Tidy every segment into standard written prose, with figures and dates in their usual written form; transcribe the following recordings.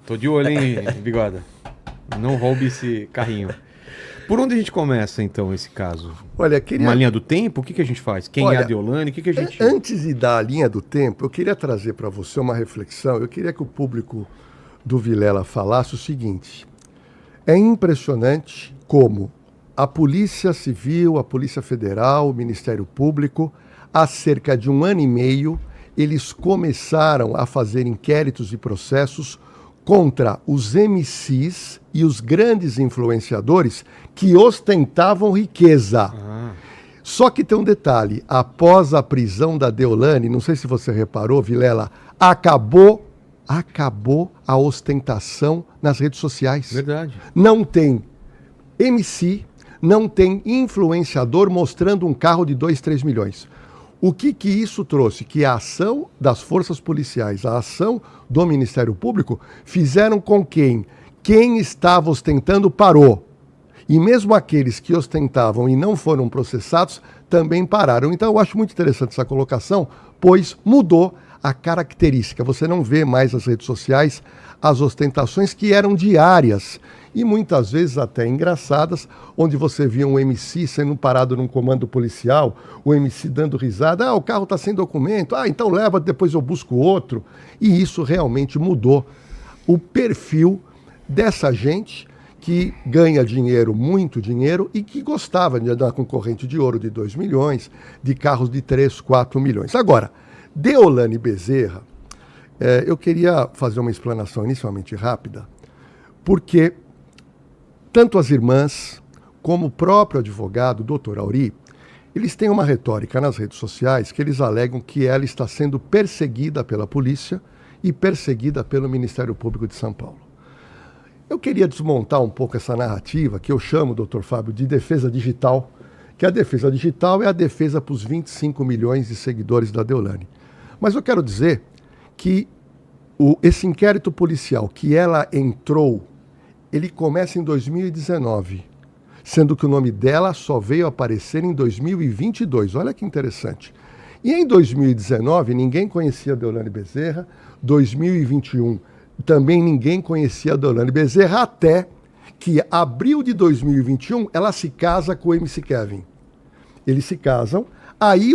Tô de olho, hein, Bigode? Não roube esse carrinho. Por onde a gente começa, então, esse caso? Olha, Uma linha do tempo? O que a gente faz? Quem é a Deolane? O que a gente... Antes de dar a linha do tempo, eu queria trazer para você uma reflexão. Eu queria que o público do Vilela falasse o seguinte. É impressionante como a Polícia Civil, a Polícia Federal, o Ministério Público, há cerca de 1 ano e meio, eles começaram a fazer inquéritos e processos contra os MCs e os grandes influenciadores que ostentavam riqueza. Só que tem um detalhe, após a prisão da Deolane, não sei se você reparou, Vilela, acabou a ostentação nas redes sociais. Verdade. Não tem MC, não tem influenciador mostrando um carro de 2, 3 milhões. O que isso trouxe? Que a ação das forças policiais, a ação do Ministério Público, fizeram com que quem estava ostentando parou. E mesmo aqueles que ostentavam e não foram processados também pararam. Então eu acho muito interessante essa colocação, pois mudou a característica. Você não vê mais nas redes sociais as ostentações que eram diárias e muitas vezes até engraçadas, onde você via um MC sendo parado num comando policial, o MC dando risada, o carro está sem documento, então leva, depois eu busco outro. E isso realmente mudou o perfil dessa gente que ganha dinheiro, muito dinheiro, e que gostava de andar com corrente de ouro de 2 milhões, de carros de 3, 4 milhões. Agora, Deolane Bezerra, eu queria fazer uma explanação inicialmente rápida, porque tanto as irmãs como o próprio advogado, Dr. Auri, eles têm uma retórica nas redes sociais que eles alegam que ela está sendo perseguida pela polícia e perseguida pelo Ministério Público de São Paulo. Eu queria desmontar um pouco essa narrativa que eu chamo, Dr. Fábio, de defesa digital, que a defesa digital é a defesa para os 25 milhões de seguidores da Deolane. Mas eu quero dizer que esse inquérito policial que ela entrou, ele começa em 2019, sendo que o nome dela só veio aparecer em 2022. Olha que interessante. E em 2019, ninguém conhecia a Deolane Bezerra, 2021 também ninguém conhecia a Deolane Bezerra, até que, em abril de 2021, ela se casa com o MC Kevin. Eles se casam, aí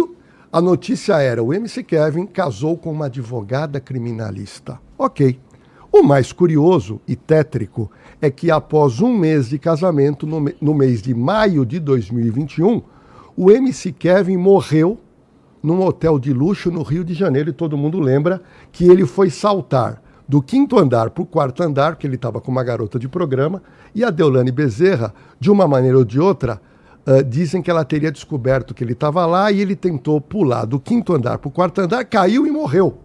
a notícia era, o MC Kevin casou com uma advogada criminalista. Ok. O mais curioso e tétrico é que após 1 mês de casamento, no mês de maio de 2021, o MC Kevin morreu num hotel de luxo no Rio de Janeiro, e todo mundo lembra que ele foi saltar do 5º andar para o 4º andar, porque ele estava com uma garota de programa, e a Deolane Bezerra, de uma maneira ou de outra, dizem que ela teria descoberto que ele estava lá e ele tentou pular do 5º andar para o 4º andar, caiu e morreu.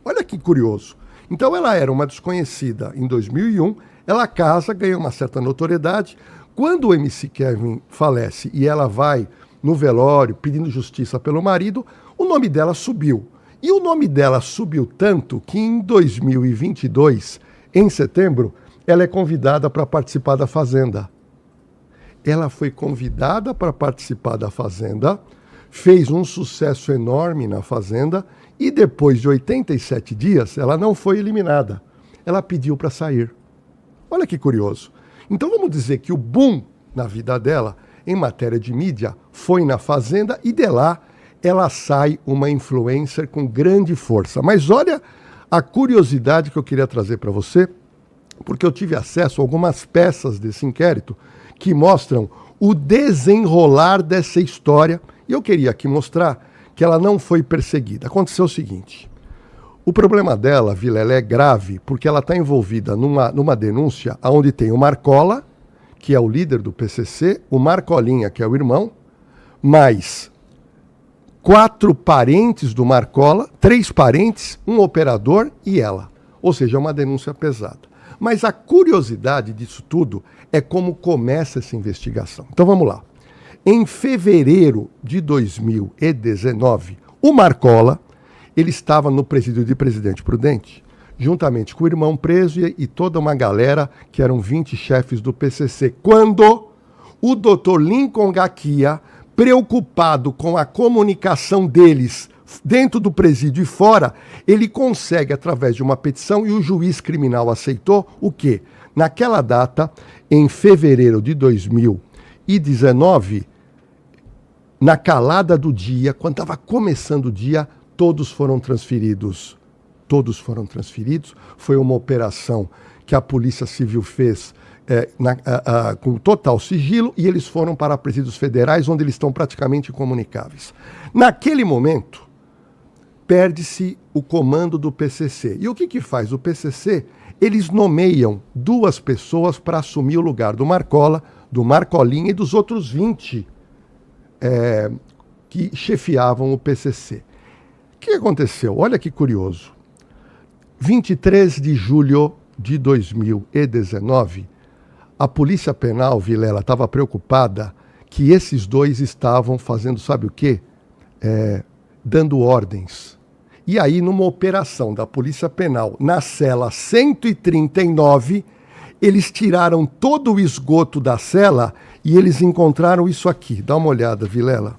Olha que curioso. Então ela era uma desconhecida em 2001, ela casa, ganha uma certa notoriedade. Quando o MC Kevin falece e ela vai no velório pedindo justiça pelo marido, o nome dela subiu. E o nome dela subiu tanto que em 2022, em setembro, ela é convidada para participar da Fazenda. Ela foi convidada para participar da Fazenda, fez um sucesso enorme na Fazenda e depois de 87 dias, ela não foi eliminada. Ela pediu para sair. Olha que curioso. Então vamos dizer que o boom na vida dela, em matéria de mídia, foi na Fazenda e de lá ela sai uma influencer com grande força. Mas olha a curiosidade que eu queria trazer para você, porque eu tive acesso a algumas peças desse inquérito que mostram o desenrolar dessa história. E eu queria aqui mostrar que ela não foi perseguida. Aconteceu o seguinte, o problema dela, Vilela, é grave, porque ela está envolvida numa denúncia onde tem o Marcola, que é o líder do PCC, o Marcolinha, que é o irmão, mais 4 parentes do Marcola, 3 parentes, um operador e ela. Ou seja, é uma denúncia pesada. Mas a curiosidade disso tudo é como começa essa investigação. Então vamos lá. Em fevereiro de 2019, o Marcola, ele estava no presídio de Presidente Prudente, juntamente com o irmão preso e toda uma galera, que eram 20 chefes do PCC, quando o Dr. Lincoln Gaquia, preocupado com a comunicação deles dentro do presídio e fora, ele consegue, através de uma petição, e o juiz criminal aceitou, o quê? Naquela data, em fevereiro de 2019, na calada do dia, quando estava começando o dia, todos foram transferidos. Todos foram transferidos. Foi uma operação que a Polícia Civil fez com total sigilo, e eles foram para presídios federais, onde eles estão praticamente incomunicáveis. Naquele momento, perde-se o comando do PCC. E o que faz o PCC? Eles nomeiam 2 pessoas para assumir o lugar do Marcola, do Marcolinha e dos outros 20 que chefiavam o PCC. O que aconteceu? Olha que curioso. 23 de julho de 2019, a Polícia Penal, Vilela, estava preocupada que esses 2 estavam fazendo, sabe o quê? Dando ordens. E aí, numa operação da Polícia Penal, na cela 139, eles tiraram todo o esgoto da cela e eles encontraram isso aqui. Dá uma olhada, Vilela.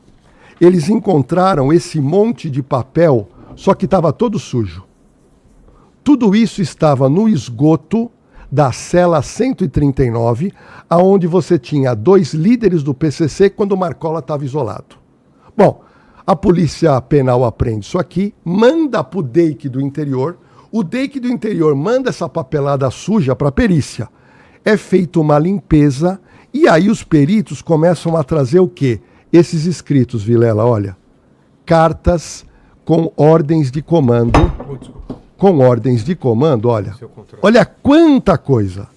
Eles encontraram esse monte de papel, só que estava todo sujo. Tudo isso estava no esgoto da cela 139, aonde você tinha 2 líderes do PCC quando o Marcola estava isolado. Bom, a Polícia Penal aprende isso aqui, manda para o DEIC do interior, o DEIC do interior manda essa papelada suja para a perícia. É feita uma limpeza e aí os peritos começam a trazer o quê? Esses escritos, Vilela, olha. Cartas com ordens de comando. Com ordens de comando, olha. Olha quanta coisa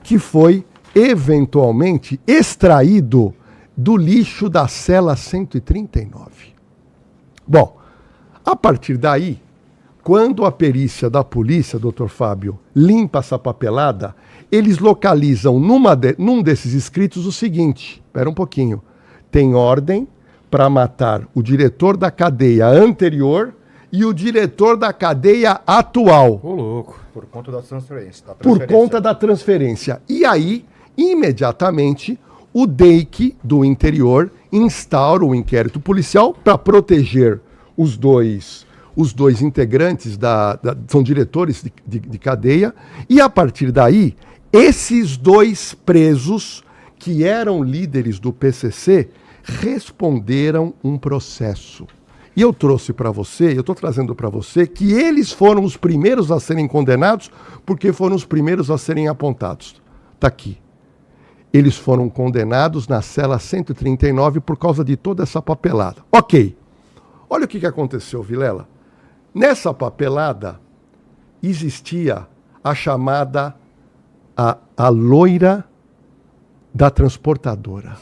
que foi eventualmente extraído do lixo da cela 139. Bom, a partir daí, quando a perícia da polícia, doutor Fábio, limpa essa papelada, eles localizam num desses escritos o seguinte, espera um pouquinho, tem ordem para matar o diretor da cadeia anterior e o diretor da cadeia atual. Ô, louco. Por conta da transferência. Por conta da transferência. E aí, imediatamente, o DEIC do interior instaura o inquérito policial para proteger os dois integrantes, são diretores de cadeia, e a partir daí, esses 2 presos, que eram líderes do PCC, responderam um processo. E eu trouxe para você, eu estou trazendo para você, que eles foram os primeiros a serem condenados, porque foram os primeiros a serem apontados. Está aqui. Eles foram condenados na cela 139 por causa de toda essa papelada. Ok. Olha o que aconteceu, Vilela. Nessa papelada existia a chamada a loira da transportadora.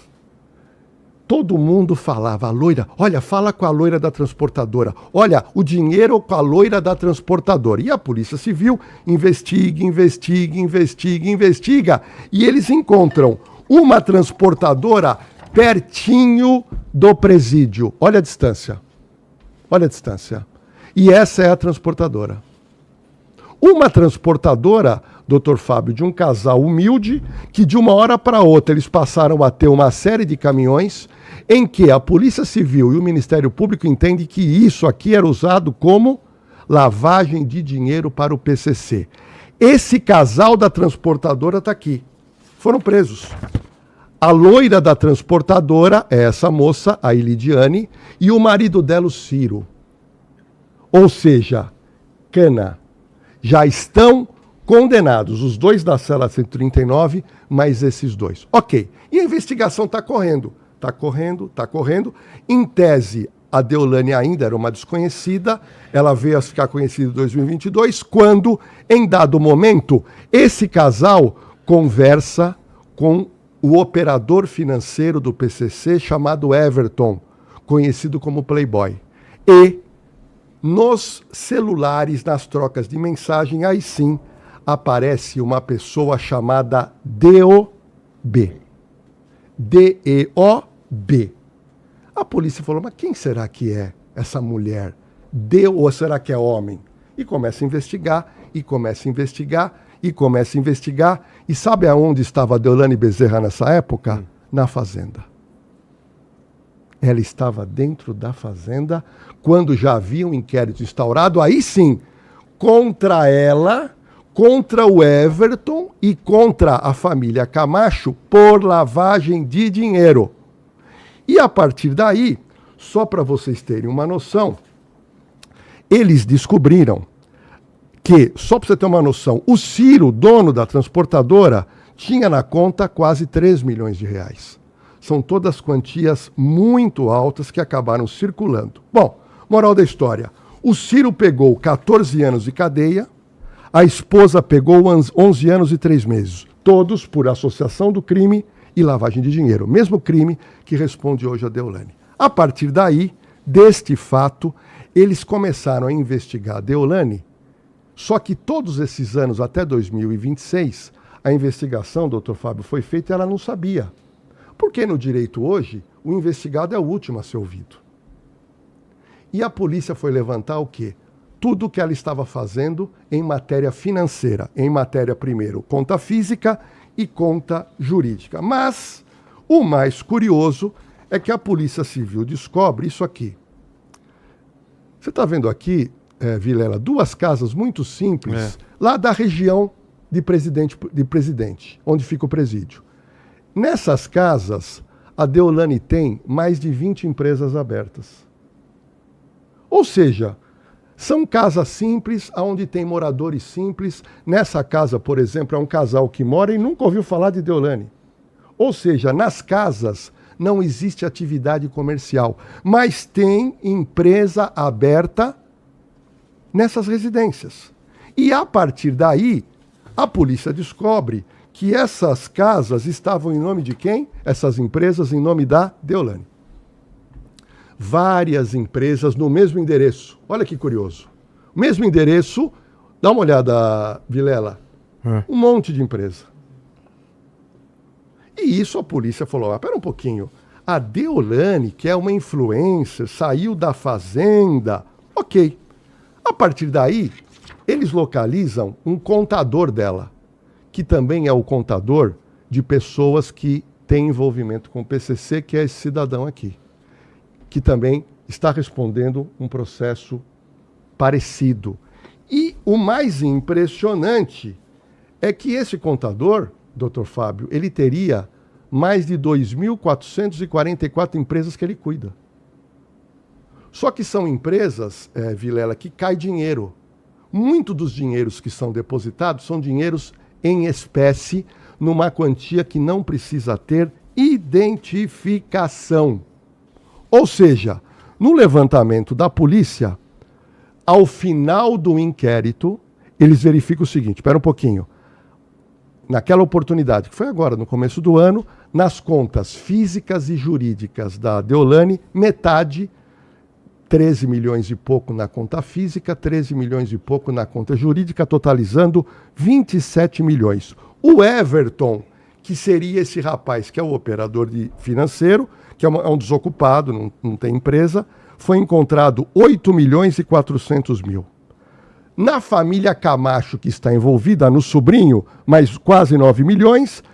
Todo mundo falava, a loira, olha, fala com a loira da transportadora. Olha, o dinheiro com a loira da transportadora. E a Polícia Civil investiga. E eles encontram uma transportadora pertinho do presídio. Olha a distância. Olha a distância. E essa é a transportadora. Uma transportadora, doutor Fábio, de um casal humilde, que de uma hora para outra eles passaram a ter uma série de caminhões em que a Polícia Civil e o Ministério Público entendem que isso aqui era usado como lavagem de dinheiro para o PCC. Esse casal da transportadora está aqui. Foram presos. A loira da transportadora é essa moça, a Elidiane, e o marido dela, o Ciro. Ou seja, cana. Já estão condenados, os 2 da cela 139, mais esses 2. Ok. E a investigação está correndo. Está correndo. Em tese, a Deolane ainda era uma desconhecida, ela veio a ficar conhecida em 2022, quando, em dado momento, esse casal conversa com o operador financeiro do PCC, chamado Everton, conhecido como Playboy. E nos celulares, nas trocas de mensagem, aí sim, aparece uma pessoa chamada DOB. D-E-O-B. A polícia falou, mas quem será que é essa mulher? Ou será que é homem? E começa a investigar. E sabe aonde estava a Deolane Bezerra nessa época? Na fazenda. ela estava dentro da fazenda quando já havia um inquérito instaurado, aí sim, contra ela, contra o Everton e contra a família Camacho por lavagem de dinheiro. E a partir daí, só para vocês terem uma noção, eles descobriram que, só para você ter uma noção, o Ciro, dono da transportadora, tinha na conta quase 3 milhões de reais. São todas quantias muito altas que acabaram circulando. Bom, moral da história. O Ciro pegou 14 anos de cadeia, a esposa pegou 11 anos e 3 meses. Todos por associação do crime e lavagem de dinheiro. Mesmo crime que responde hoje a Deolane. A partir daí, deste fato, eles começaram a investigar a Deolane, só que todos esses anos, até 2026, a investigação, doutor Fábio, foi feita e ela não sabia. Porque no direito hoje, o investigado é o último a ser ouvido. E a polícia foi levantar o quê? Tudo o que ela estava fazendo em matéria financeira. Em matéria, primeiro, conta física e conta jurídica. Mas o mais curioso é que a Polícia Civil descobre isso aqui. Você está vendo aqui, Vilela, 2 casas muito simples, lá da região de Presidente, onde fica o presídio. Nessas casas, a Deolane tem mais de 20 empresas abertas. Ou seja, são casas simples, onde tem moradores simples. Nessa casa, por exemplo, é um casal que mora e nunca ouviu falar de Deolane. Ou seja, nas casas não existe atividade comercial, mas tem empresa aberta nessas residências. E a partir daí, a polícia descobre que essas casas estavam em nome de quem? Essas empresas em nome da Deolane. Várias empresas no mesmo endereço. Olha que curioso. Mesmo endereço, dá uma olhada, Vilela. Um monte de empresa. E isso a polícia falou, espera um pouquinho. A Deolane, que é uma influencer, saiu da fazenda. Ok. A partir daí, eles localizam um contador dela, que também é o contador de pessoas que têm envolvimento com o PCC, que é esse cidadão aqui, que também está respondendo um processo parecido. E o mais impressionante é que esse contador, doutor Fábio, ele teria mais de 2.444 empresas que ele cuida. Só que são empresas, Vilela, que cai dinheiro. Muito dos dinheiros que são depositados são dinheiros em espécie, numa quantia que não precisa ter identificação. Ou seja, no levantamento da polícia, ao final do inquérito, eles verificam o seguinte, espera um pouquinho, naquela oportunidade, que foi agora, no começo do ano, nas contas físicas e jurídicas da Deolane, metade, 13 milhões e pouco na conta física, 13 milhões e pouco na conta jurídica, totalizando 27 milhões. O Everton, que seria esse rapaz que é o operador financeiro, que é um desocupado, não tem empresa, foi encontrado 8 milhões e 400 mil. Na família Camacho, que está envolvida, no sobrinho, mais quase 9 milhões,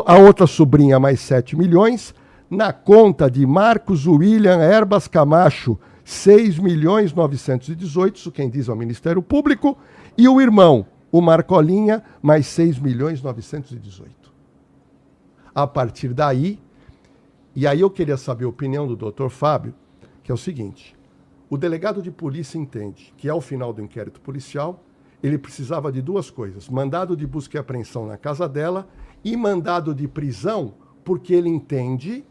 a outra sobrinha, mais 7 milhões, na conta de Marcos William Herbas Camacho, 6.918.000, isso quem diz é o Ministério Público, e o irmão, o Marcolinha, mais 6.918.000. A partir daí, e aí eu queria saber a opinião do doutor Fábio, que é o seguinte, o delegado de polícia entende que ao final do inquérito policial, ele precisava de 2 coisas, mandado de busca e apreensão na casa dela e mandado de prisão, porque ele entende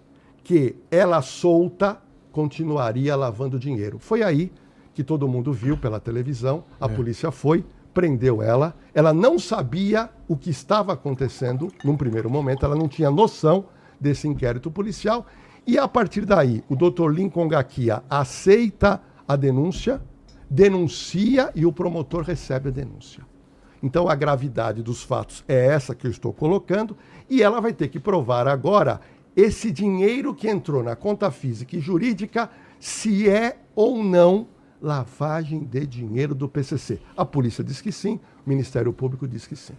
que ela solta continuaria lavando dinheiro. Foi aí que todo mundo viu pela televisão, a polícia foi, prendeu ela, ela não sabia o que estava acontecendo num primeiro momento, ela não tinha noção desse inquérito policial, e a partir daí o Dr. Lincoln Gaquia aceita a denúncia, denuncia e o promotor recebe a denúncia. Então a gravidade dos fatos é essa que eu estou colocando, e ela vai ter que provar agora esse dinheiro que entrou na conta física e jurídica, se é ou não lavagem de dinheiro do PCC. A polícia diz que sim, o Ministério Público diz que sim.